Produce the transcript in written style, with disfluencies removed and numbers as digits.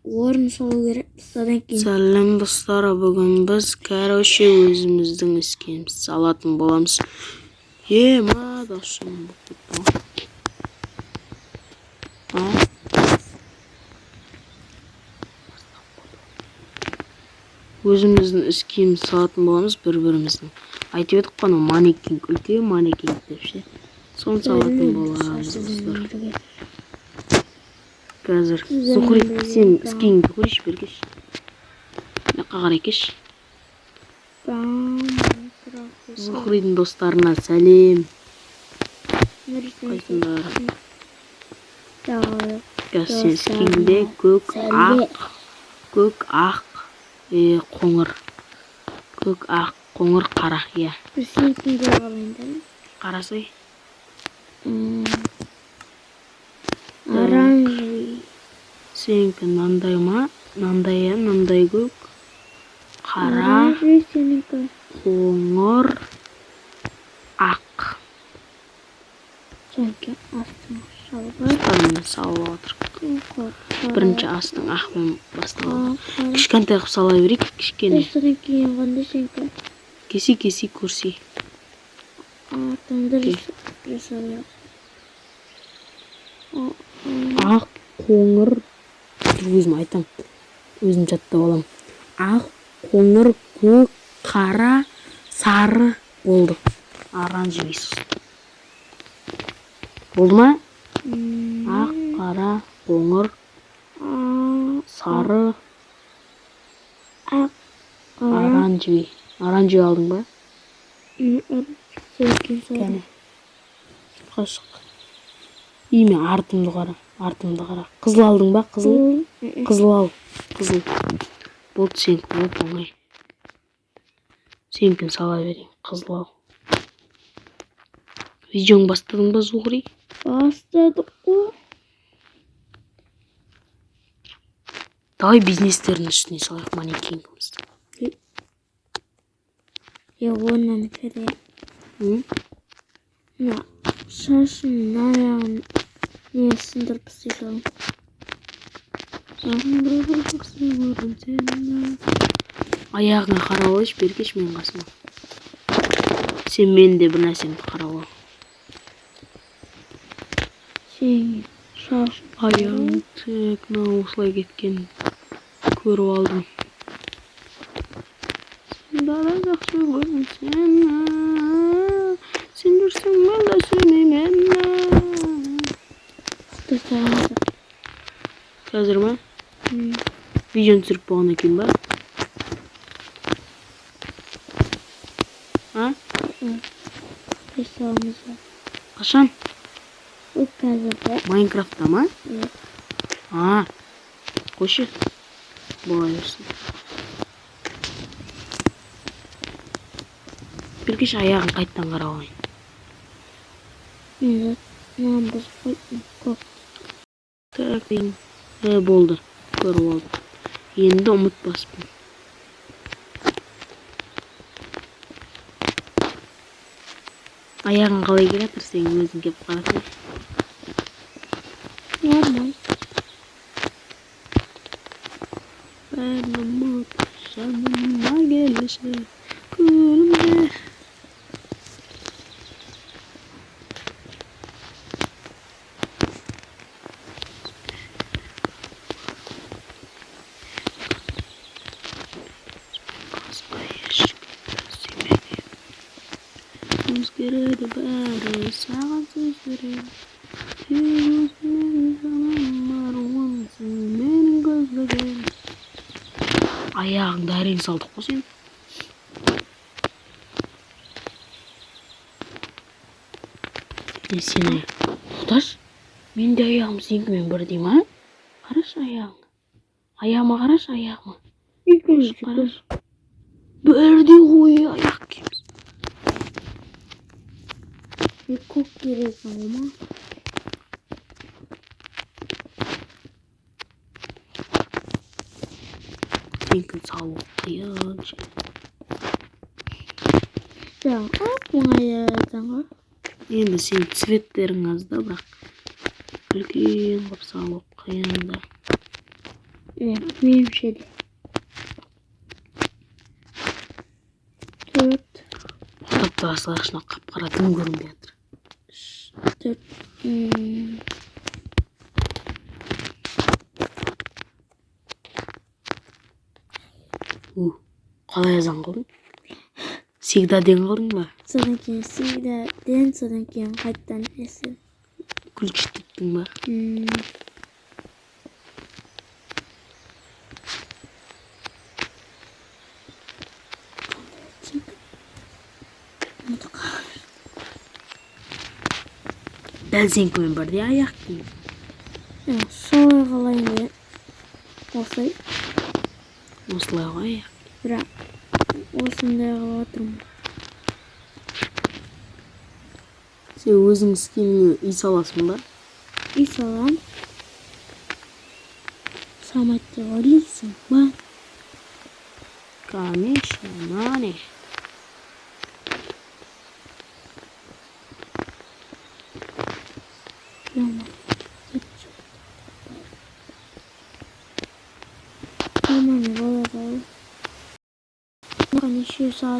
орын салу керек. Содан кейін. Сәлем достар, бүгін біз короче өзіміздің іскеміз салатын боламыз. Ма досым. Өзіміздің іскеміз салатын боламыз бір-біріміздің. Айтып едік қана маникинг, үлкен маникинг деп ше. Соны салатын боламыз достар. Қазір Зухри, сен іскеңді көрейші бергеш. Маққа қарай кеш. Зухридің достарына сәлем. Қайсыңдар? Қазір сен іскеңде көк, ақ, қоңыр. Көк, ақ, қоңыр, қара, иә. Сенікінде қалайында? Қарасай. Оранжевый. Сенікі нандай ма? Нандай көк. Қара, қоңыр, ақ. Сенікі астың шалбар. Астың салып отыр. Бірінші астың ақпен басталады. Кішкентай қып сала берейік, кішкене. Содан кейін қандай сенікі? Кеси көрсей. Артыңды жасалып. Ақ, қоңыр, өзім айтам, өзім жаттап алам. Ақ, қоңыр, көк, қара, сары болды. Оранжевый. Болды ма? Ақ, қара, қоңыр, сары, оранжевый. Оранжевый алдың ба? Кәне. Қашық. Еме артымды қара. Қызыл алдың ба? Қызыл ал. Қызыл. Болды сенікі, болды оңай. Сенікін сала берейін. Қызыл ал. Видеоң бастадың ба, Зухри? Бастадық қой. Давай бизнестердің үстіне салайық маникингімізді. Онан кірі. Шашын аяғын не сындырып істейшалым. Аяғыңа қарап алайш, бергеш мен қасыма. Сен мен де бір нәрсемді қарап ал. Сен шашын. Аяғың тек осылай кеткен көріп алдым. Сен дара жақсы көрдім сені. Сен жүрсің мен де сүймеймін. Қазір ма? Видеоны түсіріп болғаннан кейін ба? Сламыз. Қашан? Қазір. Майнкрафтта ма? Қойшы. Болай берсін. Біркеш аяғын қайттан қарап алайын. Мен біз қойттым көп. Так дейін. Болды. Көріп алды. Енді ұмытпаспын. Аяғын қалай келатыр, сен өзің кеп қарасың. Нормаль. Бәрін ұмыт, жаныма келеші, күлімде. Өзгереді бәрі саған сөздері. Сен өзіңнен жаным аруансың, менің көздеген. Аяғыңды әрең салдық қой сен. Сен құташ, мен де аяғым сенкімен бірдей ма? Қарашы аяғыңа. Аяғыма қарашы, аяғыма. Қарашы. Бірдей ғой аяқ кеміз. Көк кересің ома. Сенкін салу қиын. Оңай. Енді сен цветтерің аз да, бірақ үлкен қып салу қиын да. Benim şeydi. 4. Kitapta asılışına kapkara düm görünmeye жатыр. 4. Қалай yazan қылдың? Всегда ден қылдың ба? Содан кейін всегда ден, содан кейін қайттан есі. Ключ тіктің ба? Дәл сенікімен бірдей аяқ киім. Солай қалайын деп. Осылай. Осылай ғой аяқ. Бірақ осындай қылып отырмын. Сен өзің киіміңе үй саласың ба? Үй салам. Самайт деп ойлайсың ба? Конечно, нане. Нормально болады. Еще саат